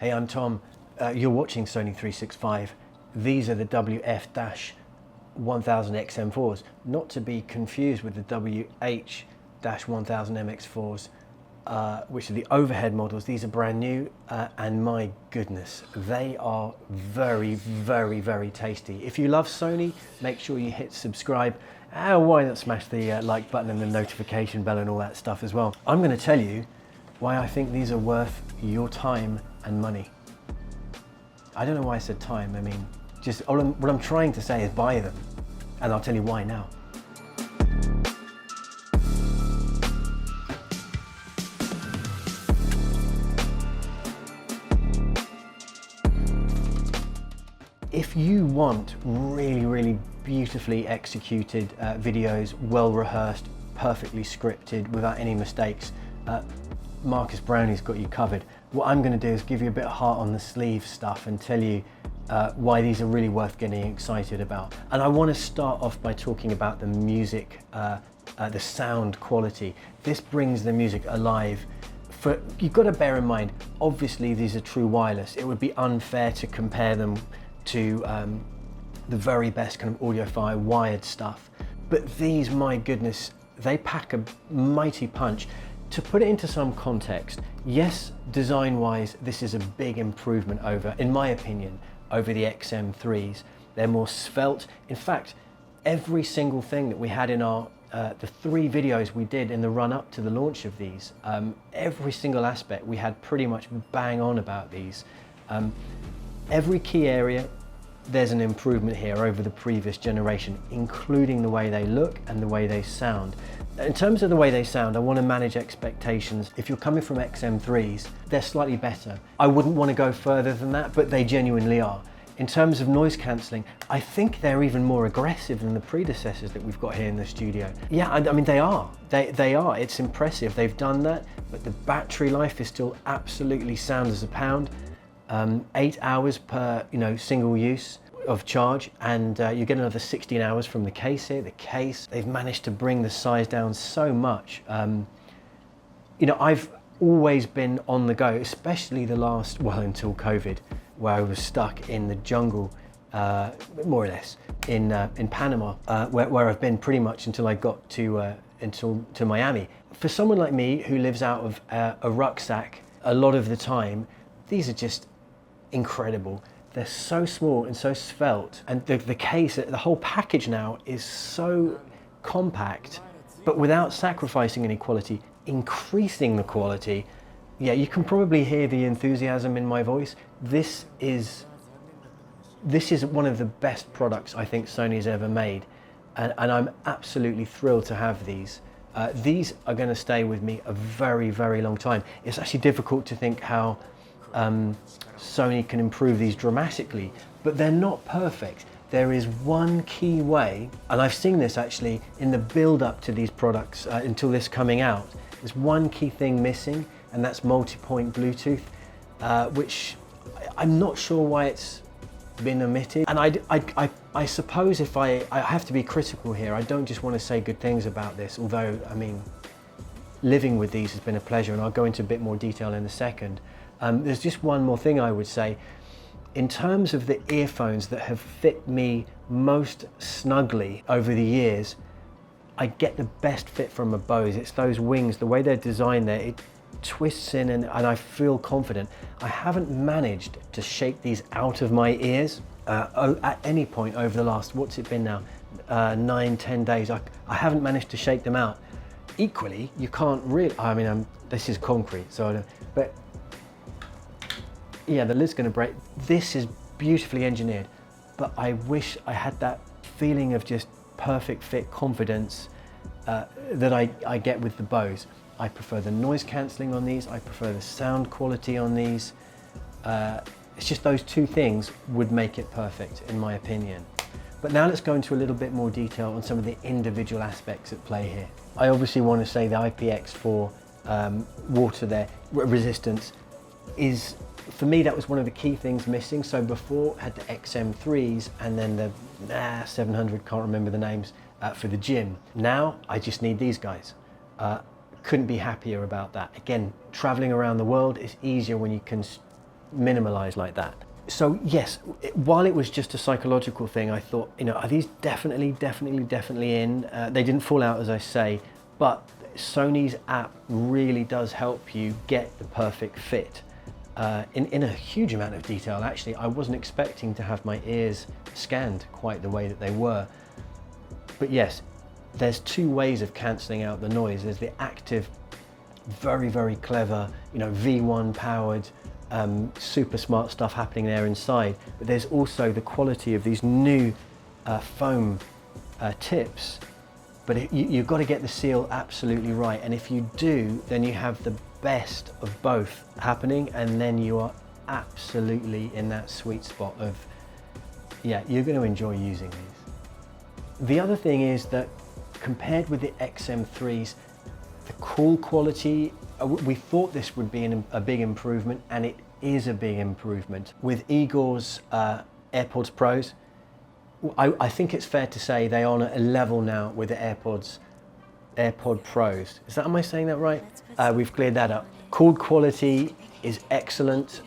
Hey, I'm Tom. You're watching Sony 365. These are the WF-1000XM4s, not to be confused with the WH-1000MX4s, which are the overhead models. These are brand new, and my goodness, they are very, very, very tasty. If you love Sony, make sure you hit subscribe. Why not smash the like button and the notification bell and all that stuff as well. I'm going to tell you why I think these are worth your time and money. I don't know why I said time. I mean, just what I'm trying to say is buy them, and I'll tell you why now. If you want really, really beautifully executed videos, well rehearsed, perfectly scripted, without any mistakes, Marcus Brownie's got you covered. What I'm going to do is give you a bit of heart on the sleeve stuff and tell you why these are really worth getting excited about. And I want to start off by talking about the music, the sound quality. This brings the music alive. You've got to bear in mind, obviously these are true wireless. It would be unfair to compare them to the very best kind of audiophile wired stuff. But these, my goodness, they pack a mighty punch. To put it into some context, yes, design-wise, this is a big improvement over, in my opinion, over the XM3s. They're more svelte. In fact, every single thing that we had in our the 3 videos we did in the run-up to the launch of these, every single aspect we had pretty much bang on about these. Every key area, there's an improvement here over the previous generation, including the way they look and the way they sound. In terms of the way they sound, I want to manage expectations. If you're coming from XM3s, they're slightly better. I wouldn't want to go further than that, but they genuinely are. In terms of noise cancelling, I think they're even more aggressive than the predecessors that we've got here in the studio. Yeah, I mean, they are. They are. It's impressive. They've done that, but the battery life is still absolutely sound as a pound. 8 hours per single use of charge, and you get another 16 hours from the case here. The case, they've managed to bring the size down so much. I've always been on the go, especially the last, well, until COVID, where I was stuck in the jungle, more or less, in Panama, where I've been pretty much until I got to Miami. For someone like me who lives out of a rucksack a lot of the time, these are just incredible. They're so small and so svelte, and the case, the whole package now is so compact, but without sacrificing any quality, increasing the quality. Yeah, you can probably hear the enthusiasm in my voice. This is one of the best products I think Sony's ever made, and I'm absolutely thrilled to have these. These are going to stay with me a very, very long time. It's actually difficult to think how Sony can improve these dramatically, but they're not perfect. There is one key way, and I've seen this actually in the build up to these products until this coming out. There's one key thing missing, and that's multi-point Bluetooth, which I'm not sure why it's been omitted. And I suppose if I have to be critical here, I don't just want to say good things about this, although, I mean, living with these has been a pleasure, and I'll go into a bit more detail in a second. There's just one more thing I would say. In terms of the earphones that have fit me most snugly over the years, I get the best fit from a Bose. It's those wings, the way they're designed there, it twists in and I feel confident. I haven't managed to shake these out of my ears at any point over the last, what's it been now, 9-10 days. I haven't managed to shake them out. Equally, you can't really, I mean, this is concrete, so I don't, but yeah, the lid's going to break. This is beautifully engineered, but I wish I had that feeling of just perfect fit confidence that I get with the Bose. I prefer the noise cancelling on these. I prefer the sound quality on these. It's just those two things would make it perfect, in my opinion. But now let's go into a little bit more detail on some of the individual aspects at play here. I obviously want to say the IPX4 water there, resistance, is, for me, that was one of the key things missing. So before, I had the XM3s and then the 700, can't remember the names, for the gym. Now I just need these guys. Couldn't be happier about that. Again, traveling around the world is easier when you can minimalized like that. So yes, while it was just a psychological thing, I thought, you know, are these definitely in? They didn't fall out, as I say, but Sony's app really does help you get the perfect fit in a huge amount of detail. Actually, I wasn't expecting to have my ears scanned quite the way that they were. But yes, there's two ways of cancelling out the noise. There's the active, very clever, you know, V1 powered, super smart stuff happening there inside, but there's also the quality of these new foam tips, but you've got to get the seal absolutely right, and if you do, then you have the best of both happening, and then you are absolutely in that sweet spot of, yeah, you're going to enjoy using these. The other thing is that compared with the XM3s, the call quality, we thought this would be a big improvement, and it is a big improvement. With Igor's AirPods Pros, I think it's fair to say they are on a level now with the AirPod Pros. Am I saying that right? We've cleared that up. Call quality is excellent.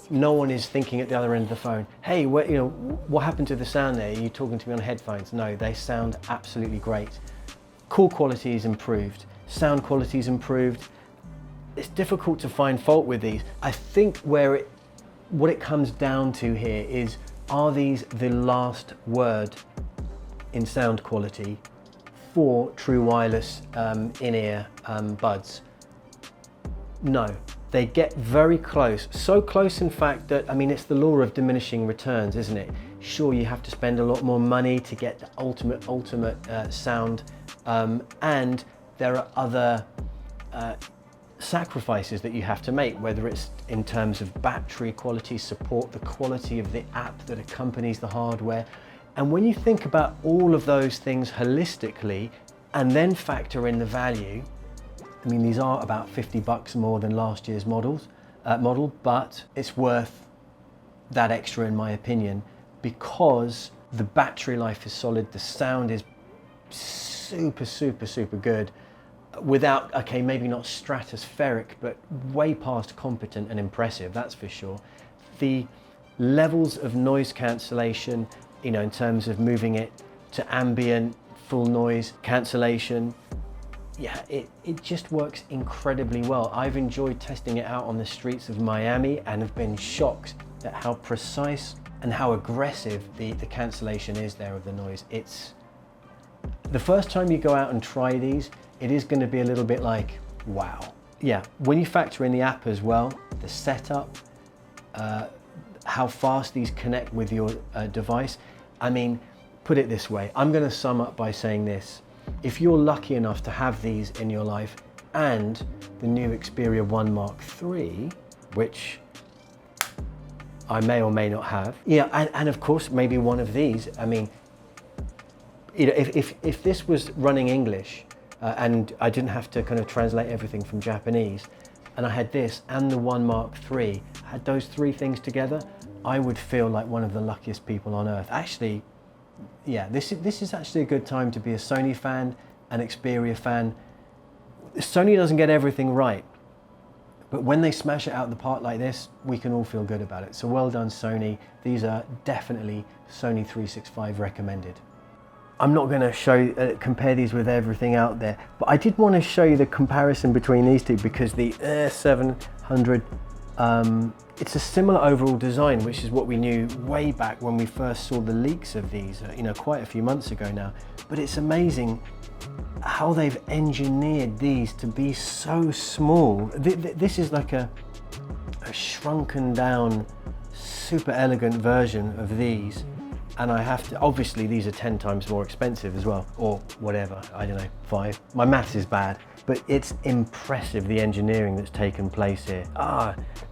No one is thinking at the other end of the phone, hey, what happened to the sound there? Are you talking to me on headphones? No, they sound absolutely great. Call quality is improved, sound quality is improved. It's difficult to find fault with these. I think what it comes down to here is, are these the last word in sound quality for true wireless in-ear buds? No, they get very close. So close, in fact, that, I mean, it's the law of diminishing returns, isn't it? Sure, you have to spend a lot more money to get the ultimate sound, and there are other sacrifices that you have to make, whether it's in terms of battery quality, support, the quality of the app that accompanies the hardware. And when you think about all of those things holistically and then factor in the value, I mean, these are about $50 more than last year's model, but it's worth that extra in my opinion, because the battery life is solid, the sound is super good, without, okay, maybe not stratospheric, but way past competent and impressive, that's for sure. The levels of noise cancellation, you know, in terms of moving it to ambient, full noise cancellation, yeah, it just works incredibly well. I've enjoyed testing it out on the streets of Miami and have been shocked at how precise and how aggressive the cancellation is there of the noise. It's the first time you go out and try these, it is going to be a little bit like, wow. Yeah, when you factor in the app as well, the setup, how fast these connect with your device. I mean, put it this way, I'm going to sum up by saying this. If you're lucky enough to have these in your life, and the new Xperia 1 Mark III, which I may or may not have, yeah, and of course maybe one of these. I mean, you know, if this was running English and I didn't have to kind of translate everything from Japanese, and I had this and the 1 Mark III, had those three things together, I would feel like one of the luckiest people on earth. Actually, yeah, this is actually a good time to be a Sony fan, an Xperia fan. Sony doesn't get everything right, but when they smash it out of the park like this, we can all feel good about it. So well done, Sony. These are definitely Sony 365 recommended. I'm not going to compare these with everything out there, but I did want to show you the comparison between these two, because the Air700, it's a similar overall design, which is what we knew way back when we first saw the leaks of these, you know, quite a few months ago now. But it's amazing how they've engineered these to be so small. This is like a shrunken down, super elegant version of these. And I have to, obviously these are 10 times more expensive as well, or whatever, I don't know, 5. My maths is bad, but it's impressive, the engineering that's taken place here.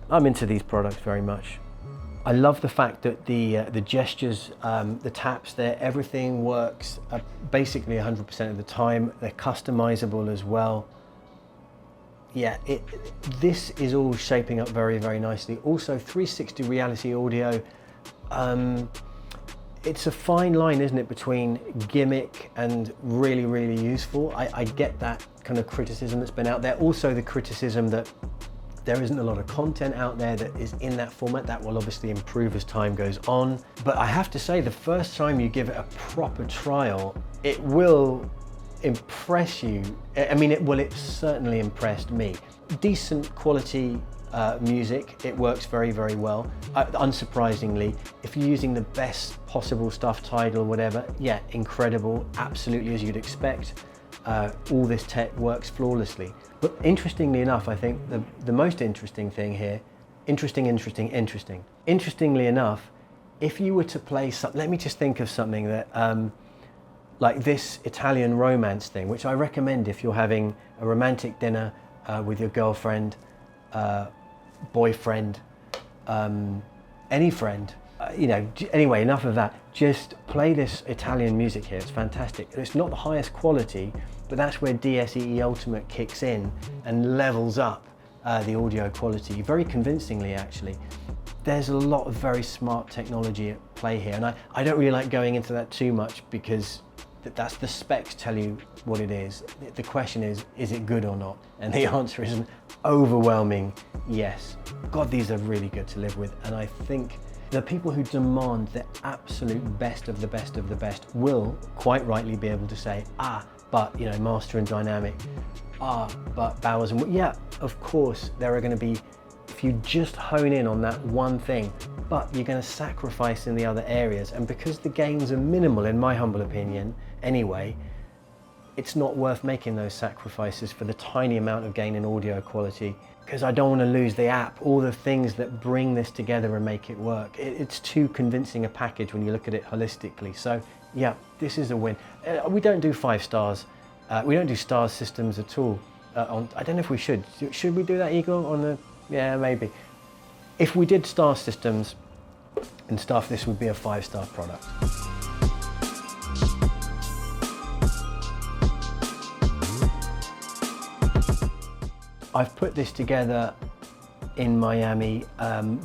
I'm into these products very much. I love the fact that the gestures, the taps there, everything works basically 100% of the time. They're customizable as well. Yeah, this is all shaping up very, very nicely. Also 360 reality audio. It's a fine line, isn't it, between gimmick and really, really useful. I get that kind of criticism that's been out there. Also the criticism that There isn't a lot of content out there that is in that format. That will obviously improve as time goes on. But I have to say, the first time you give it a proper trial, it will impress you. I mean, it certainly impressed me. Decent quality music, it works very, very well. Unsurprisingly, if you're using the best possible stuff, Tidal, whatever, yeah, incredible, absolutely as you'd expect. All this tech works flawlessly. But interestingly enough, I think the most interesting thing here, interestingly enough, if you were to play something, let me just think of something that, like this Italian romance thing, which I recommend if you're having a romantic dinner with your girlfriend, boyfriend, any friend, you know, anyway, enough of that. Just play this Italian music here, it's fantastic. It's not the highest quality, but that's where DSEE Ultimate kicks in and levels up the audio quality, very convincingly actually. There's a lot of very smart technology at play here, and I don't really like going into that too much because that's the specs tell you what it is. The question is it good or not? And the answer is an overwhelming yes. God, these are really good to live with, and I think the people who demand the absolute best of the best of the best will quite rightly be able to say, but you know, Master and Dynamic, but Bowers and yeah, of course there are going to be, if you just hone in on that one thing, but you're going to sacrifice in the other areas. And because the gains are minimal, in my humble opinion anyway, it's not worth making those sacrifices for the tiny amount of gain in audio quality, because I don't want to lose the app, all the things that bring this together and make it work. It's too convincing a package when you look at it holistically. So yeah, this is a win. We don't do 5 stars. We don't do stars systems at all. I don't know if we should. Should we do that, Eagle? On the, yeah, maybe. If we did star systems and stuff, this would be a 5-star product. I've put this together in Miami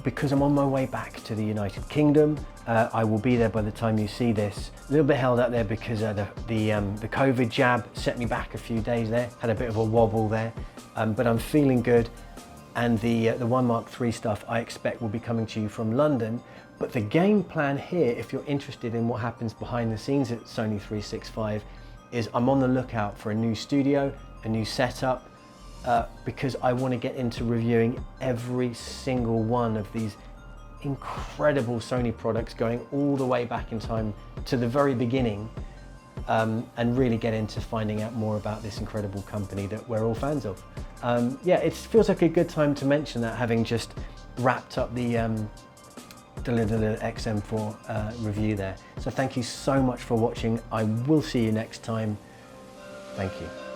because I'm on my way back to the United Kingdom. I will be there by the time you see this. A little bit held up there because the COVID jab set me back a few days there. Had a bit of a wobble there, but I'm feeling good. And the One Mark III stuff I expect will be coming to you from London. But the game plan here, if you're interested in what happens behind the scenes at Sony 365, is I'm on the lookout for a new studio, a new setup, because I want to get into reviewing every single one of these incredible Sony products, going all the way back in time to the very beginning, and really get into finding out more about this incredible company that we're all fans of. Yeah, it feels like a good time to mention that, having just wrapped up the XM4 review there. So thank you so much for watching. I will see you next time. Thank you.